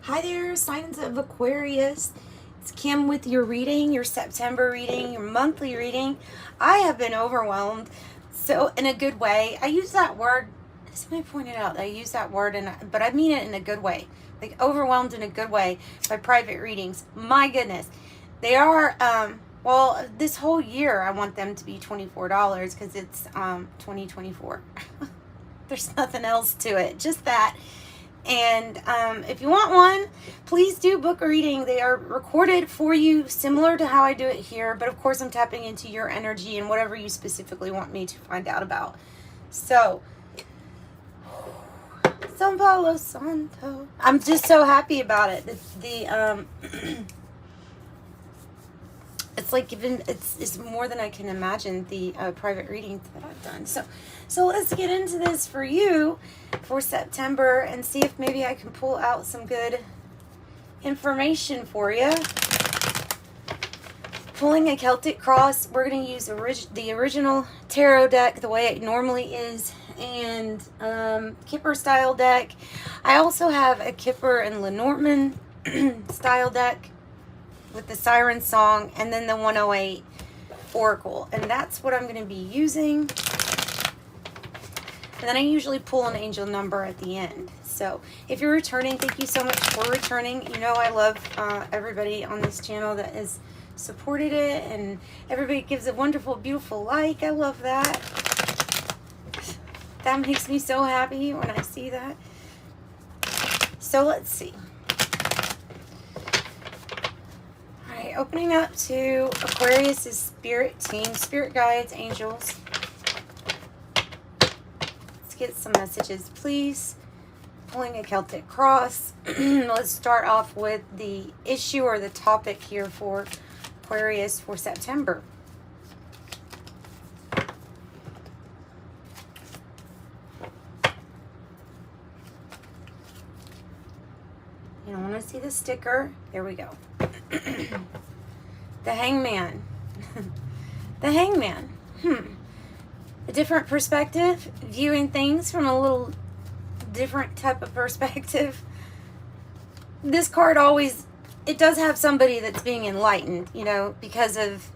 Hi there, signs of Aquarius. It's Kim with your reading, your September reading, your monthly reading. I have been overwhelmed, so in a good way. I use that word, somebody pointed out that I use that word, but I mean it in a good way. Like overwhelmed in a good way by private readings. My goodness. They are, well, this whole year I want them to be $24 because it's 2024. There's nothing else to it, just that. And if you want one, please do book a reading. They are recorded for you, similar to how I do it here. But of course, I'm tapping into your energy and whatever you specifically want me to find out about. So, San Palo Santo. I'm just so happy about it. It's like it's more than I can imagine, the private readings that I've done. So let's get into this for you for September and see if maybe I can pull out some good information for you. Pulling a Celtic cross, we're going to use the original tarot deck the way it normally is, and Kipper style deck. I also have a Kipper and Lenormand style deck with the Siren Song, and then the 108 Oracle. And that's what I'm going to be using. And then I usually pull an angel number at the end. So if you're returning, thank you so much for returning. You know I love everybody on this channel that has supported it, and everybody gives a wonderful, beautiful like. I love that. That makes me so happy when I see that. So let's see. Opening up to Aquarius's spirit team, spirit guides, angels. Let's get some messages, please. Pulling a Celtic cross. Let's start off with the issue or the topic here for Aquarius for September. You don't want to see the sticker. There we go. The hangman. The hangman. A different perspective, viewing things from a little different type of perspective. This card always, it does have somebody that's being enlightened, you know, because of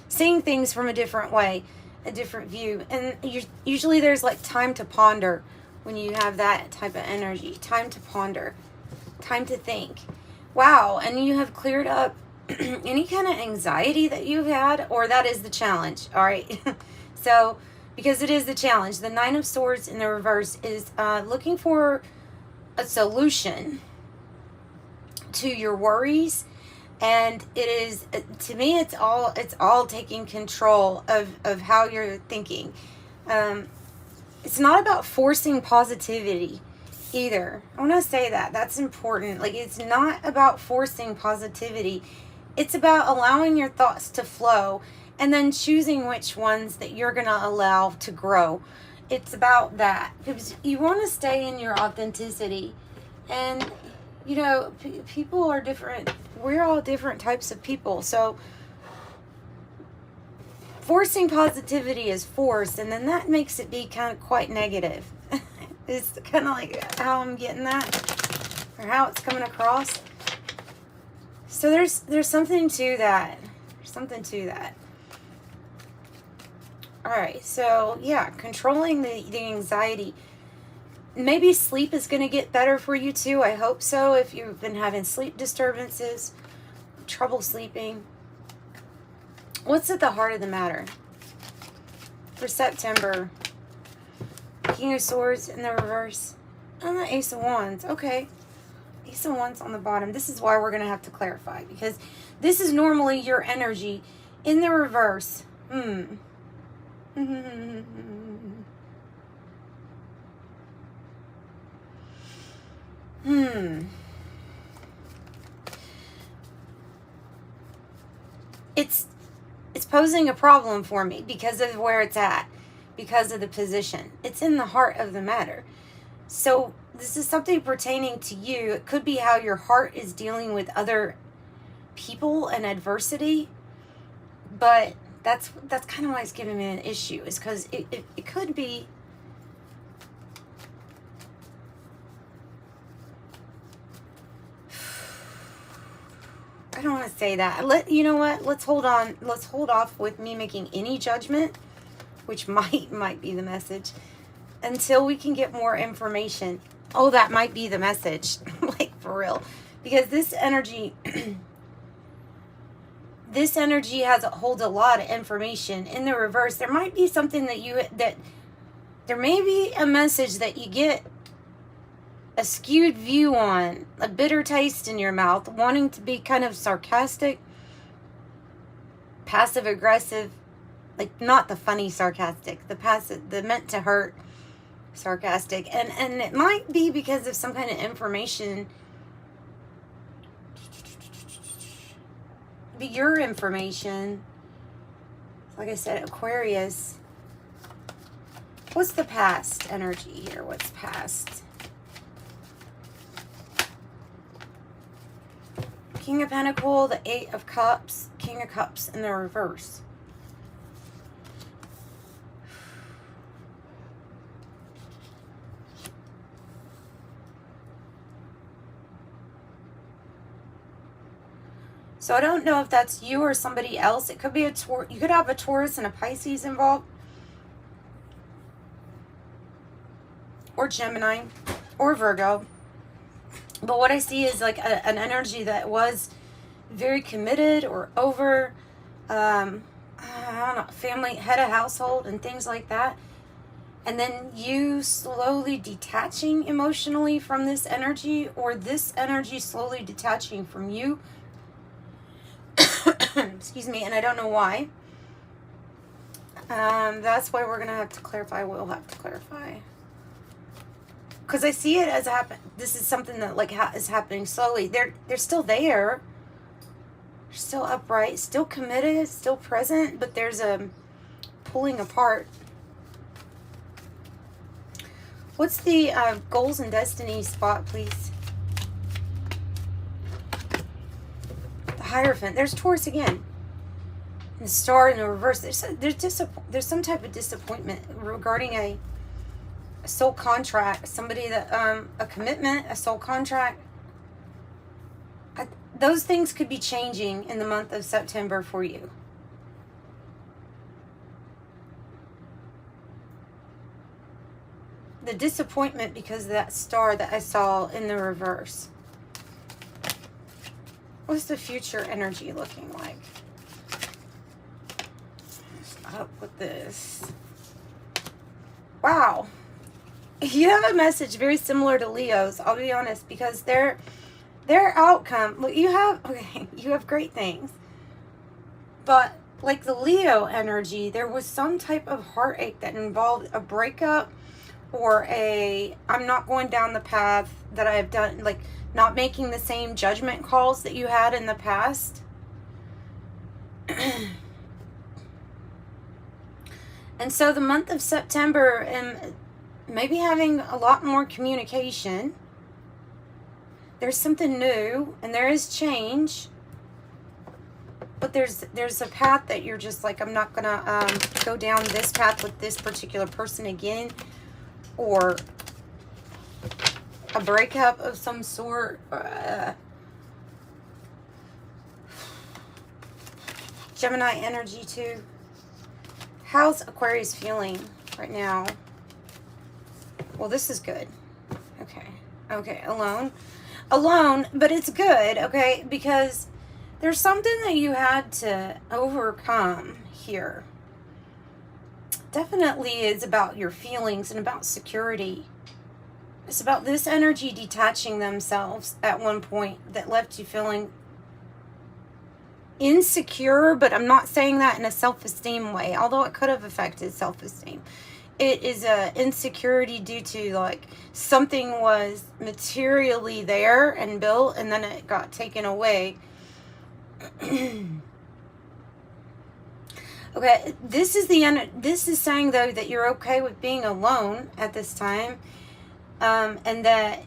seeing things from a different way, a different view. And usually there's like time to ponder when you have that type of energy. Time to ponder, time to think. Wow, and you have cleared up any kind of anxiety that you've had, or that is the challenge, all right? So, because it is the challenge, the Nine of Swords in the reverse is looking for a solution to your worries, and it is, to me, it's all taking control of how you're thinking. It's not about forcing positivity either. I want to say that's important. Like, it's not about forcing positivity. It's about allowing your thoughts to flow and then choosing which ones that you're going to allow to grow. It's about that, because you want to stay in your authenticity. And you know, people are different. We're all different types of people. So forcing positivity is forced, and then that makes it be kind of quite negative. It's kind of like how I'm getting that, or how it's coming across. So there's something to that. There's something to that. All right, so yeah, controlling the anxiety. Maybe sleep is going to get better for you too. I hope so. If you've been having sleep disturbances, trouble sleeping. What's at the heart of the matter for September? King of Swords in the reverse. And the Ace of Wands. Okay. Ace of Wands on the bottom. This is why we're going to have to clarify, because this is normally your energy in the reverse. It's posing a problem for me because of where it's at, because of the position. It's in the heart of the matter. So this is something pertaining to you. It could be how your heart is dealing with other people and adversity, but that's kind of why it's giving me an issue, is because it could be I don't want to say that. You know what? Let's hold on. Let's hold off with me making any judgment, which might be the message, until we can get more information. Oh, that might be the message. Like, for real. Because this energy holds a lot of information. In the reverse, there might be something there may be a message that you get a skewed view on, a bitter taste in your mouth, wanting to be kind of sarcastic, passive aggressive, like not the funny sarcastic, the meant to hurt sarcastic. And it might be because of some kind of information, be your information. Like I said, Aquarius. What's the past energy here? What's past? King of Pentacles, the Eight of Cups, King of Cups in the reverse. So I don't know if that's you or somebody else. It could be you could have a Taurus and a Pisces involved. Or Gemini. Or Virgo. But what I see is like an energy that was very committed or over, I don't know, family, head of household and things like that. And then you slowly detaching emotionally from this energy, or this energy slowly detaching from you. Excuse me, and I don't know why. That's why we're going to have to clarify. We'll have to clarify. Because I see it as this is something that like is happening slowly. They're still there. They're still upright, still committed, still present, but there's a pulling apart. What's the goals and destiny spot, please? The Hierophant. There's Taurus again. And the Star in the reverse. There's some type of disappointment regarding a soul contract, somebody that a commitment, a soul contract. Those things could be changing in the month of September for you. The disappointment because of that star that I saw in the reverse. What's the future energy looking like? Stop with this. Wow. You have a message very similar to Leo's, I'll be honest, because their outcome, look, you have great things. But like the Leo energy, there was some type of heartache that involved a breakup or I'm not going down the path that I have done, like not making the same judgment calls that you had in the past. And so the month of September, and maybe having a lot more communication. There's something new and there is change. But there's a path that you're just like, I'm not gonna go down this path with this particular person again, or a breakup of some sort. Gemini energy too. How's Aquarius feeling right now? Well, this is good. Okay, alone, but it's good, okay, because there's something that you had to overcome here. Definitely is about your feelings and about security. It's about this energy detaching themselves at one point that left you feeling insecure, but I'm not saying that in a self-esteem way, although it could have affected self-esteem. It is a insecurity due to like something was materially there and built and then it got taken away. Okay, this is saying though that you're okay with being alone at this time, and that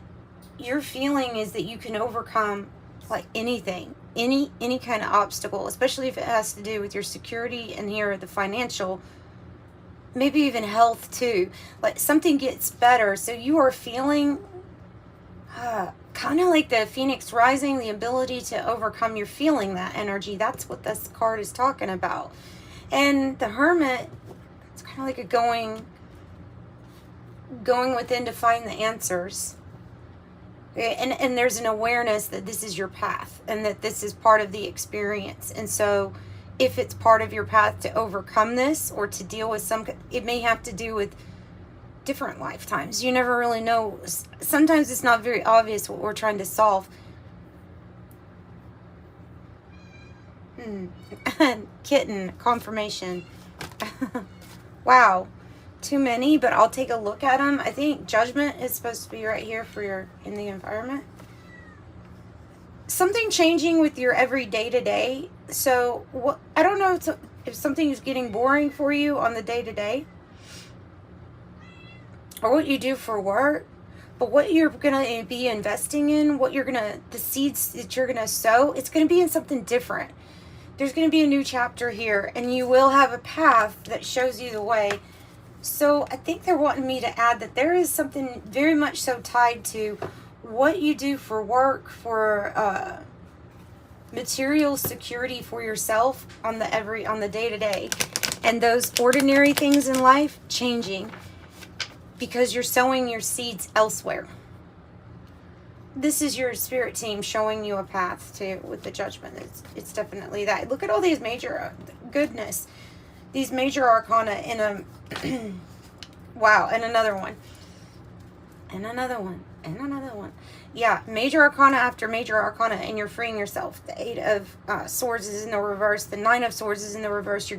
your feeling is that you can overcome like anything, any kind of obstacle, especially if it has to do with your security and here the financial, maybe even health too. Like something gets better, so you are feeling Kind of like the Phoenix Rising, the ability to overcome. You're feeling that energy. That's what this card is talking about. And the Hermit, it's kind of like a going within to find the answers. And there's an awareness that this is your path and that this is part of the experience. And so if it's part of your path to overcome this or to deal with it may have to do with different lifetimes. You never really know. Sometimes it's not very obvious what we're trying to solve. Kitten, confirmation. Wow. Too many, but I'll take a look at them. I think Judgment is supposed to be right here for your in the environment. Something changing with your every day-to-day. So what, I don't know if something is getting boring for you on the day-to-day or what you do for work, but what you're going to be investing in, the seeds that you're going to sow, it's going to be in something different. There's going to be a new chapter here, and you will have a path that shows you the way. So I think they're wanting me to add that there is something very much so tied to what you do for work, for material security for yourself on the day-to-day, and those ordinary things in life changing because you're sowing your seeds elsewhere. This is your spirit team showing you a path to with the Judgment. It's definitely that. Look at all these major goodness. These major arcana in a wow, and another one. And another one. And another one. Yeah, major arcana after major arcana, and you're freeing yourself. The 8 of Swords is in the reverse. The 9 of Swords is in the reverse.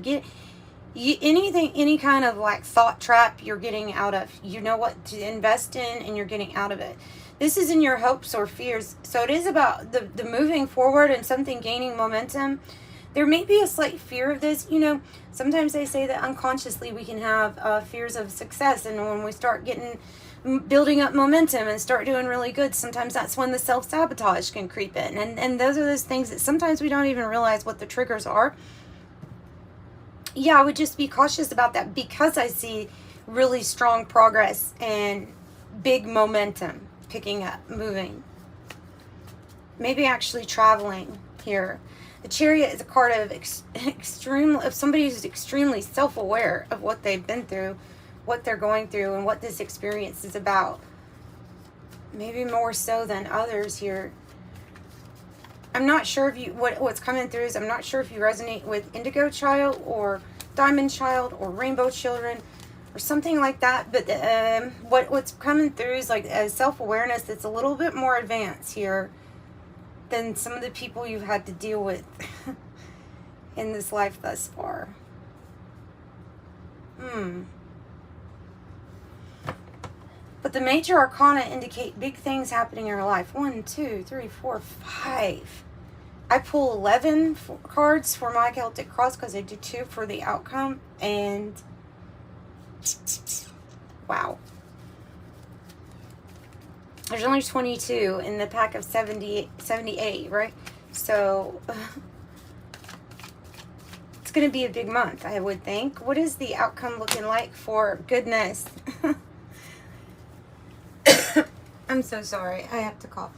Any kind of like thought trap you're getting out of. You know what to invest in, and you're getting out of it. This is in your hopes or fears. So it is about the moving forward and something gaining momentum. There may be a slight fear of this. You know, sometimes they say that unconsciously we can have fears of success. And when we start building up momentum and start doing really good, sometimes that's when the self-sabotage can creep in. And those are those things that sometimes we don't even realize what the triggers are. Yeah, I would just be cautious about that because I see really strong progress and big momentum picking up, moving. Maybe actually traveling here. The Chariot is a card of somebody who's extremely self-aware of what they've been through, what they're going through, and what this experience is about. Maybe more so than others here. I'm not sure if what's coming through is I'm not sure if you resonate with Indigo Child or Diamond Child or Rainbow Children or something like that. But what's coming through is like a self-awareness that's a little bit more advanced here than some of the people you've had to deal with in this life thus far. But the major arcana indicate big things happening in your life. 1, 2, 3, 4, 5. I pull 11 cards for my Celtic Cross because I do 2 for the outcome. And wow. There's only 22 in the pack of 78, right? So it's going to be a big month, I would think. What is the outcome looking like for goodness? I'm so sorry. I have to cough.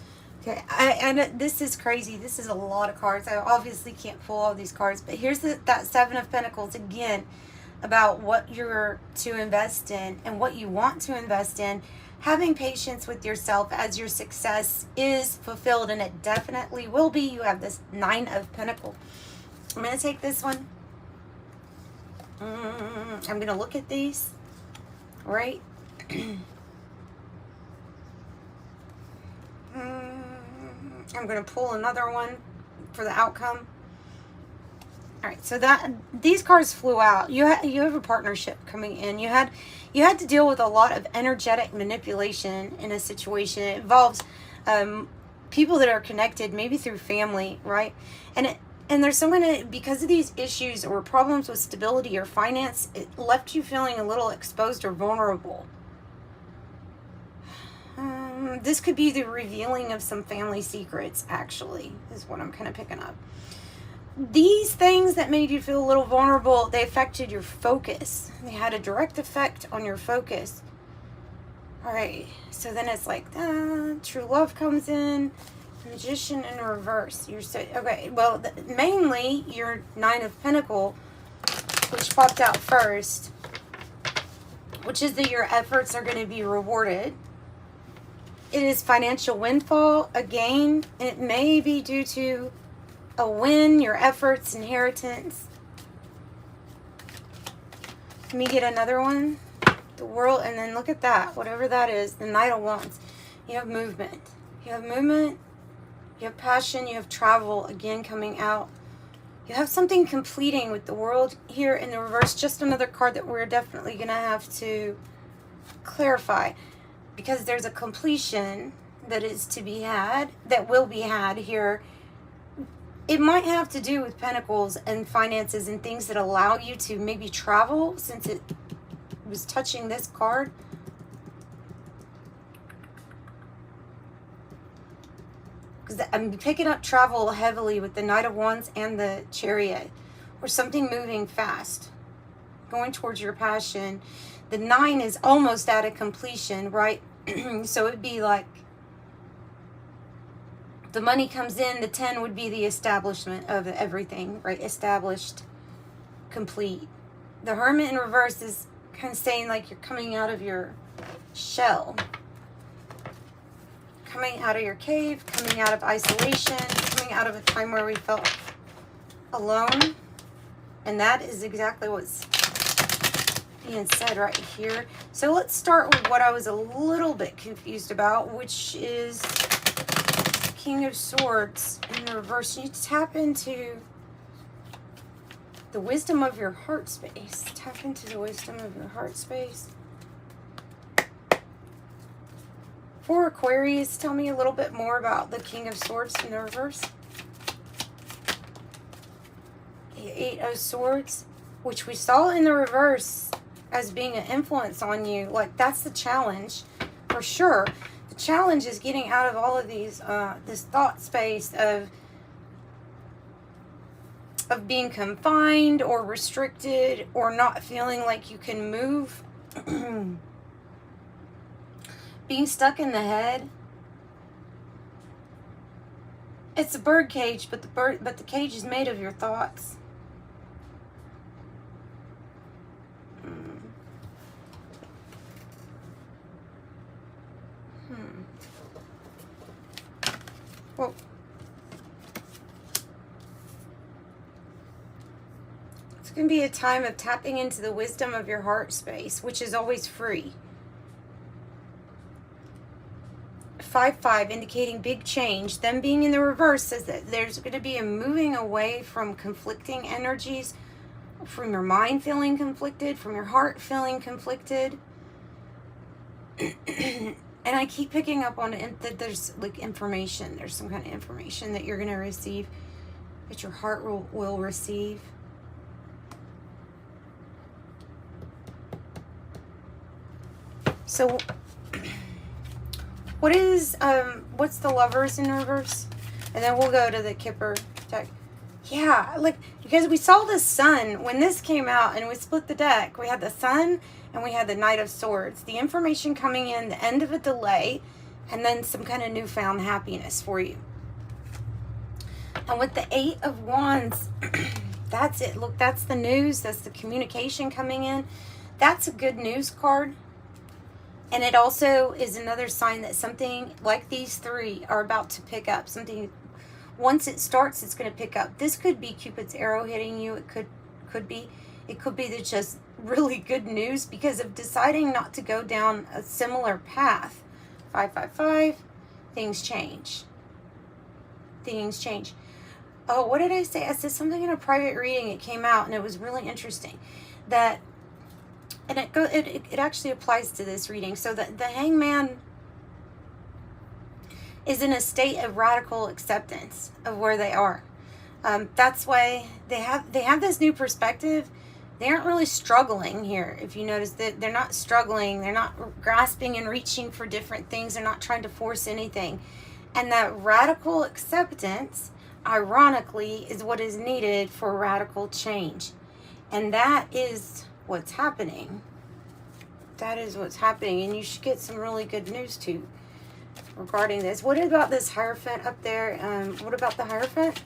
Okay, and this is crazy. This is a lot of cards. I obviously can't pull all these cards, but here's that 7 of Pentacles again about what you're to invest in and what you want to invest in. Having patience with yourself as your success is fulfilled, and it definitely will be. You have this 9 of Pentacles. I'm going to take this one. I'm going to look at these, right? I'm going to pull another one for the outcome. All right, so these cards flew out. You have a partnership coming in. You had to deal with a lot of energetic manipulation in a situation. It involves people that are connected, maybe through family, right? And there's someone because of these issues or problems with stability or finance, it left you feeling a little exposed or vulnerable. This could be the revealing of some family secrets, actually, is what I'm kind of picking up. These things that made you feel a little vulnerable, they affected your focus. They had a direct effect on your focus. Alright, so then it's like, true love comes in. Magician in reverse. You're so, okay, well, mainly your Nine of Pentacles, which popped out first, which is that your efforts are going to be rewarded. It is financial windfall, a gain. It may be due to a win, your efforts, inheritance. Let me get another one. The World, and then look at that. Whatever that is, the Knight of Wands. You have movement. You have movement. You have passion. You have travel, again, coming out. You have something completing with the World here in the reverse. Just another card that we're definitely going to have to clarify. Because there's a completion that is to be had, that will be had here. It might have to do with Pentacles and finances and things that allow you to maybe travel, since it was touching this card. Because I'm picking up travel heavily with the Knight of Wands and the Chariot, or something moving fast, going towards your passion. The 9 is almost at a completion, right? So it'd be like the money comes in. The 10 would be the establishment of everything, right? Established, complete. The Hermit in reverse is kind of saying like you're coming out of your shell, coming out of your cave, coming out of isolation, coming out of a time where we felt alone. And that is exactly what's being said right here. So let's start with what I was a little bit confused about, which is King of Swords in the reverse. You tap into the wisdom of your heart space. Tap into the wisdom of your heart space. For Aquarius, tell me a little bit more about the King of Swords in the reverse. The 8 of Swords, which we saw in the reverse as being an influence on you. Like, that's the challenge for sure. The challenge is getting out of all of these this thought space of being confined or restricted, or not feeling like you can move. Being stuck in the head. It's a bird cage, but the cage is made of your thoughts. Well, it's going to be a time of tapping into the wisdom of your heart space, which is always free. 5-5, indicating big change. Them being in the reverse says that there's going to be a moving away from conflicting energies, from your mind feeling conflicted, from your heart feeling conflicted. And I keep picking up on it that there's like information. There's some kind of information that you're going to receive, that your heart will receive. So what's the Lovers in reverse? And then we'll go to the Kipper deck. Yeah, like, because we saw the Sun when this came out, and we split the deck. We had the Sun and we had the Knight of Swords. The information coming in, the end of a delay, and then some kind of newfound happiness for you. And with the 8 of Wands, that's it. Look, that's the news. That's the communication coming in. That's a good news card. And it also is another sign that something like these three are about to pick up. Something, once it starts, it's going to pick up. This could be Cupid's arrow hitting you. It could be that just really good news because of deciding not to go down a similar path. 555, things change. Things change. Oh, what did I say? I said something in a private reading. It came out, and it was really interesting. That, and it actually applies to this reading. So the hangman is in a state of radical acceptance of where they are. That's why they have this new perspective. They aren't really struggling here. If you notice that they're not struggling, they're not grasping and reaching for different things. They're not trying to force anything. And that radical acceptance, ironically, is what is needed for radical change. And that is what's happening. That is what's happening, and you should get some really good news too regarding this. What about this Hierophant up there? What about the Hierophant?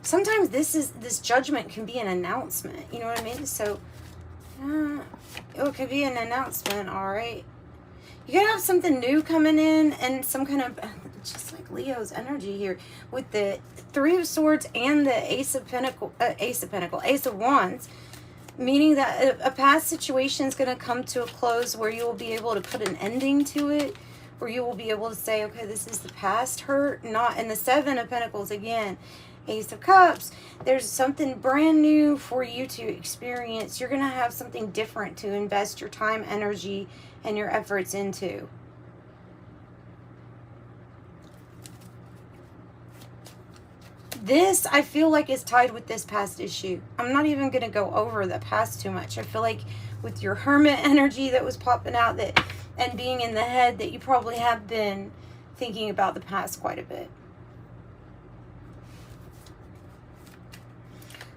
Sometimes this judgment can be an announcement. You know what I mean? So it could be an announcement. All right, you gotta have something new coming in, and some kind of, just like Leo's energy here with the Three of Swords and the Ace of Wands. Meaning that a past situation is going to come to a close where you will be able to put an ending to it, where you will be able to say, okay, this is the past hurt, not. And the Seven of Pentacles, again, Ace of Cups, there's something brand new for you to experience. You're going to have something different to invest your time, energy, and your efforts into. This, I feel like, is tied with this past issue. I'm not even going to go over the past too much. I feel like with your Hermit energy that was popping out, that, and being in the head, that you probably have been thinking about the past quite a bit.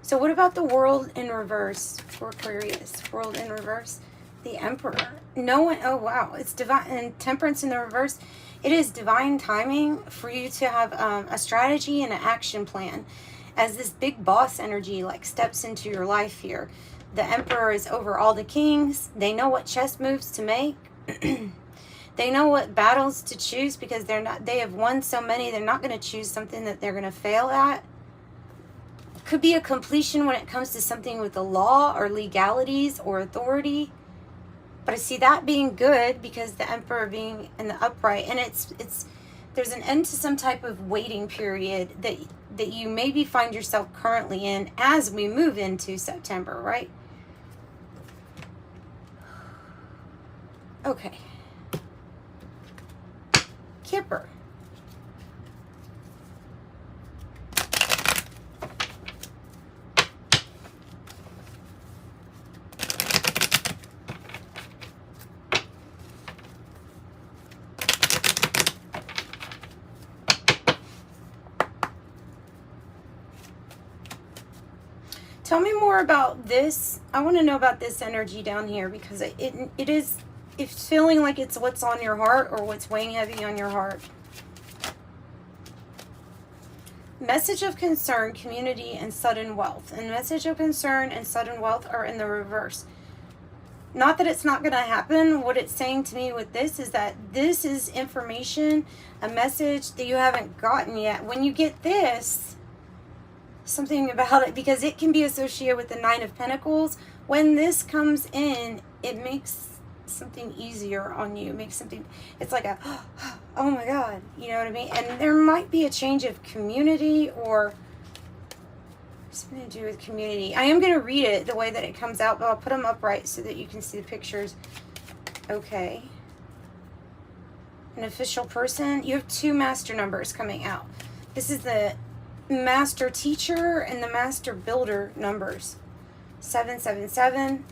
So what about the World in reverse for Aquarius? World in reverse. The Emperor. No one, oh wow, it's divine. And Temperance in the reverse. It is divine timing for you to have a strategy and an action plan as this big boss energy like steps into your life here. The Emperor is over all the kings. They know what chess moves to make. They know what battles to choose because they have won so many. They're not going to choose something that they're going to fail at. Could be a completion when it comes to something with the law or legalities or authority. But I see that being good because the Emperor being in the upright, and there's an end to some type of waiting period that you maybe find yourself currently in as we move into September, right? Okay. Kipper. Tell me more about this. I want to know about this energy down here because it's feeling like it's what's on your heart or what's weighing heavy on your heart. Message of concern, community, and sudden wealth. And message of concern and sudden wealth are in the reverse. Not that it's not going to happen. What it's saying to me with this is that this is information, a message that you haven't gotten yet. When you get this, something about it, because it can be associated with the Nine of Pentacles. When this comes in, it makes something easier on you. It makes something, it's like a, oh my God, you know what I mean? And there might be a change of community or something to do with community. I am going to read it the way that it comes out, but I'll put them upright so that you can see the pictures. Okay. An official person. You have two master numbers coming out. This is the master teacher and the master builder numbers. 777.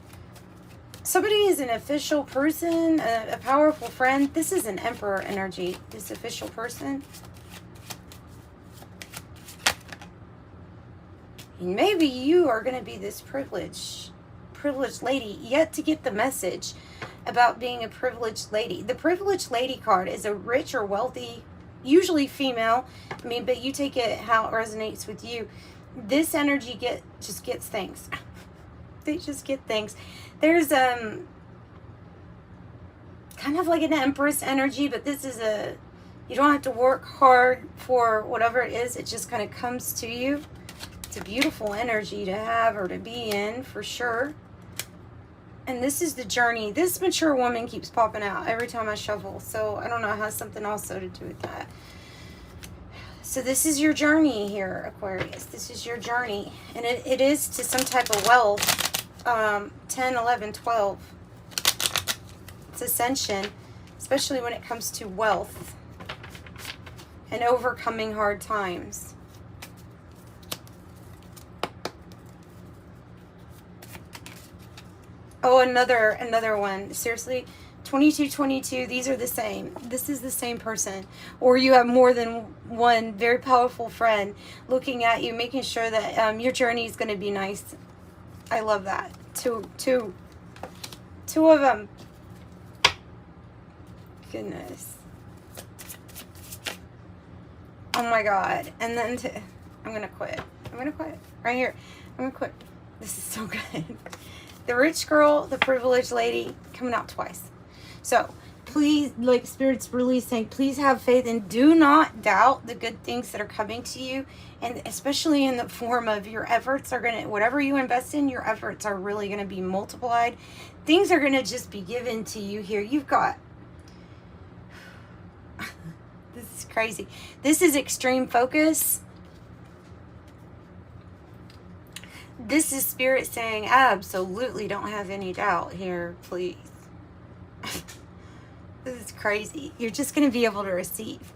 Somebody is an official person, a powerful friend. This is an Emperor energy, this official person. And maybe you are going to be this privileged lady, yet to get the message about being a privileged lady. The privileged lady card is a rich or wealthy, usually female. I mean, but you take it how it resonates with you. This energy just gets things. They just get things. There's kind of like an Empress energy, but this is you don't have to work hard for whatever it is. It just kind of comes to you. It's a beautiful energy to have or to be in, for sure. And this is the journey. This mature woman keeps popping out every time I shuffle. So I don't know, it has something also to do with that. So this is your journey here, Aquarius. This is your journey. And it is to some type of wealth. 10, 11, 12. It's ascension, especially when it comes to wealth and overcoming hard times. Oh, another one. Seriously, 2222, these are the same. This is the same person. Or you have more than one very powerful friend looking at you, making sure that your journey is going to be nice. I love that. Two of them. goodness. Oh my God. And then I'm going to quit. I'm going to quit. Right here. I'm going to quit. This is so good. The rich girl, the privileged lady, coming out twice. So, please, like Spirit's really saying, please have faith and do not doubt the good things that are coming to you. And especially in the form of your efforts are going to, whatever you invest in, your efforts are really going to be multiplied. Things are going to just be given to you here. You've got, this is crazy. This is extreme focus. This is Spirit saying, absolutely don't have any doubt here, please. This is crazy. You're just going to be able to receive.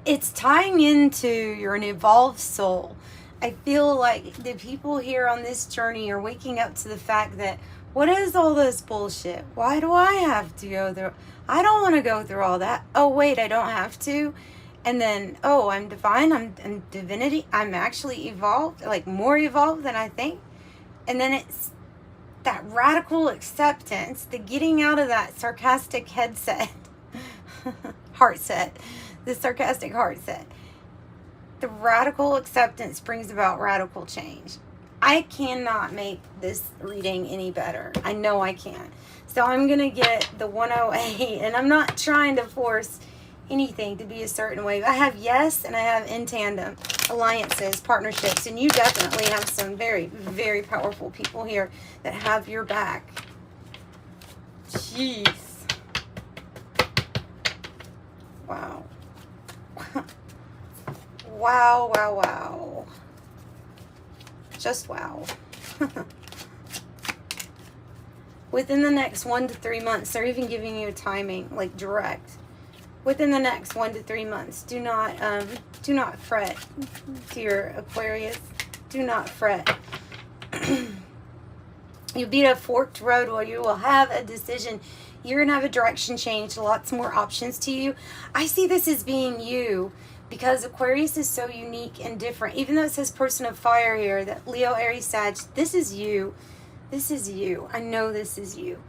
It's tying into your evolved soul. I feel like the people here on this journey are waking up to the fact that, what is all this bullshit? Why do I have to go through? I don't want to go through all that. Oh, wait, I don't have to. And then, oh, I'm divine. I'm divinity. I'm actually evolved, like more evolved than I think. And then it's that radical acceptance, the getting out of that sarcastic headset, heart set, the sarcastic heart set. The radical acceptance brings about radical change. I cannot make this reading any better. I know I can't. So I'm going to get the 108, and I'm not trying to force anything to be a certain way. I have yes, and I have in tandem, alliances, partnerships, and you definitely have some very, very powerful people here that have your back. Jeez. Wow. Wow, wow, wow. Just wow. Within the next 1 to 3 months, they're even giving you a timing, like direct. Within the next 1 to 3 months, do not fret, dear Aquarius. Do not fret. You'll be at a forked road where you will have a decision. You're going to have a direction change, lots more options to you. I see this as being you because Aquarius is so unique and different. Even though it says person of fire here, that Leo, Aries, Sag, this is you. This is you. I know this is you.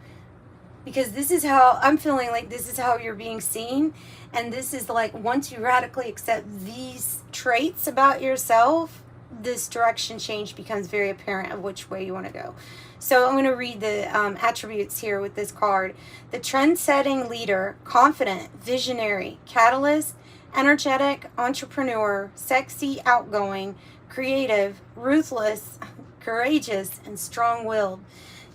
Because this is how I'm feeling, like this is how you're being seen. And this is like, once you radically accept these traits about yourself, this direction change becomes very apparent of which way you want to go. So I'm going to read the attributes here with this card. The trend-setting leader, confident, visionary, catalyst, energetic, entrepreneur, sexy, outgoing, creative, ruthless, courageous, and strong-willed.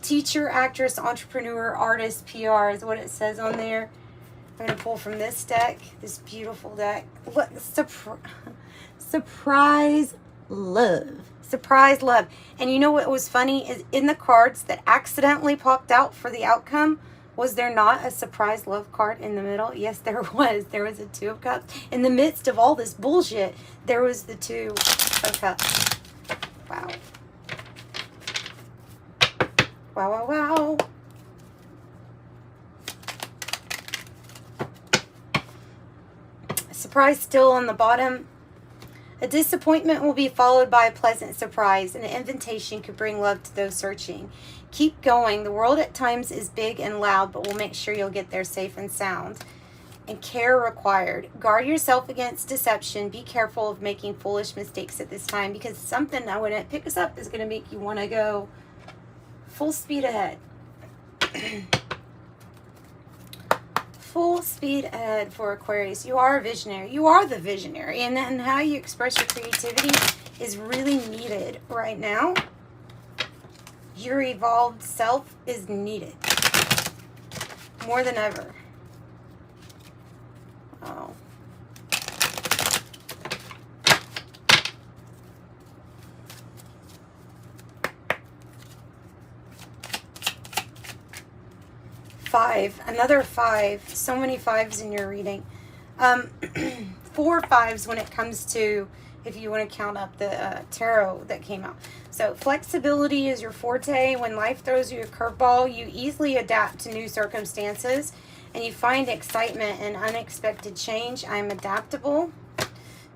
Teacher, actress, entrepreneur, artist, PR is what it says on there. I'm going to pull from this deck, this beautiful deck. What surprise love. Surprise love. And you know what was funny is in the cards that accidentally popped out for the outcome, was there not a surprise love card in the middle? Yes, there was. There was a 2 of Cups. In the midst of all this bullshit, there was the 2 of Cups. Wow. Wow, wow, wow. Surprise still on the bottom. A disappointment will be followed by a pleasant surprise, and an invitation could bring love to those searching. Keep going. The world at times is big and loud, but we'll make sure you'll get there safe and sound. And care required. Guard yourself against deception. Be careful of making foolish mistakes at this time, because something, when it picks up, is going to make you want to go full speed ahead. Full speed ahead for Aquarius. You are a visionary. You are the visionary. And then how you express your creativity is really needed right now. Your evolved self is needed. More than ever. Oh. Five, another 5. So many 5s in your reading. 4 5s when it comes to, if you want to count up the tarot that came out. So flexibility is your forte. When life throws you a curveball, you easily adapt to new circumstances, and you find excitement in unexpected change. I am adaptable.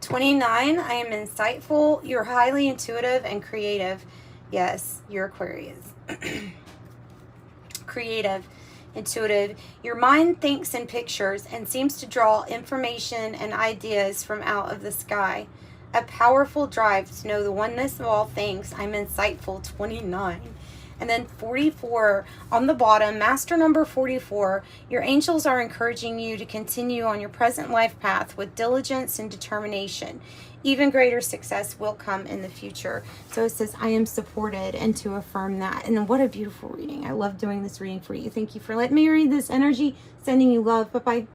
29, I am insightful. You're highly intuitive and creative. Yes, you're Aquarius. Creative. intuitive. Your mind thinks in pictures and seems to draw information and ideas from out of the sky. A powerful drive to know the oneness of all things. I'm insightful, 29. And then 44 on the bottom, master number 44, your angels are encouraging you to continue on your present life path with diligence and determination. Even greater success will come in the future. So it says, I am supported, and to affirm that. And what a beautiful reading. I love doing this reading for you. Thank you for letting me read this energy. Sending you love. Bye-bye.